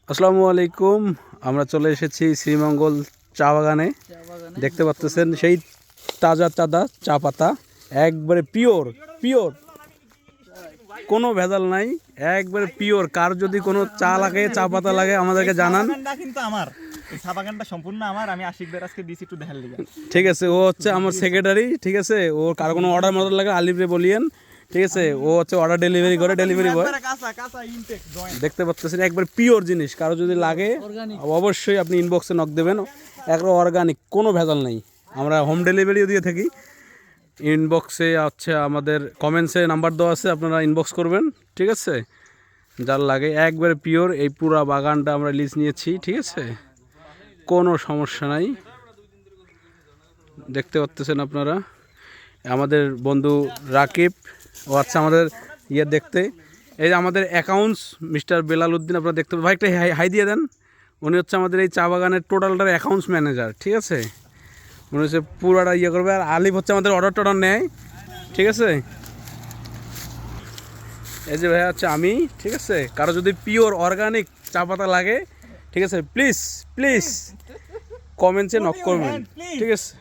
আসসালামু আলাইকুম। আমরা চলে এসেছি শ্রীমঙ্গল চা বাগানে। দেখতে পাচ্ছেন সেই তাজা তাজা চা পাতা, একবারে পিওর পিওর, কোনো ভেজাল নাই, একবারে পিওর। কার যদি কোনো চা লাগে, চা পাতা লাগে আমাদেরকে জানান। কিন্তু আমার এই চা বাগানটা সম্পূর্ণ আমার। আমি আশিক ভাই আজকে দিছি একটু দেখার লিগা। ঠিক আছে, ও হচ্ছে আমার সেক্রেটারি। ঠিক আছে, ও কার কোনো অর্ডার মর্ডার লাগে আলিফরে বলিয়েন। ঠিক আছে, ও হচ্ছে অর্ডার ডেলিভারি করে, ডেলিভারি বয়। দেখতে পাচ্ছেন একবার পিওর জিনিস, কারো যদি লাগে অবশ্যই আপনি ইনবক্সে নক দেবেন। একবার অর্গানিক, কোনো ভেজাল নেই। আমরা হোম ডেলিভারিও দিয়ে থাকি। ইনবক্সে হচ্ছে আমাদের কমেন্টসে নাম্বার দেওয়া আছে, আপনারা ইনবক্স করবেন। ঠিক আছে, যার লাগে একবারে পিওর। এই পুরো বাগানটা আমরা লিজ নিয়েছি। ঠিক আছে, কোনো সমস্যা নাই। দেখতে পাচ্ছেন আপনারা, আমাদের বন্ধু রাকিব, ও আচ্ছা আমাদের দেখতে। এই যে আমাদের অ্যাকাউন্টস মিস্টার বেলাল উদ্দিন, আপনারা দেখতে ভাই একটা হাই দিয়ে দেন। উনি হচ্ছে আমাদের এই চা বাগানের টোটালটার অ্যাকাউন্টস ম্যানেজার। ঠিক আছে, উনি হচ্ছে পুরাটা করবে। আর আলিফ হচ্ছে আমাদের অর্ডার টর্ডার নেয়। ঠিক আছে, এই যে ভাইয়া হচ্ছে আমি। ঠিক আছে, কারো যদি পিওর অর্গানিক চা পাতা লাগে, ঠিক আছে, প্লিজ প্লিজ কমেন্টসে নক করবেন। ঠিক আছে।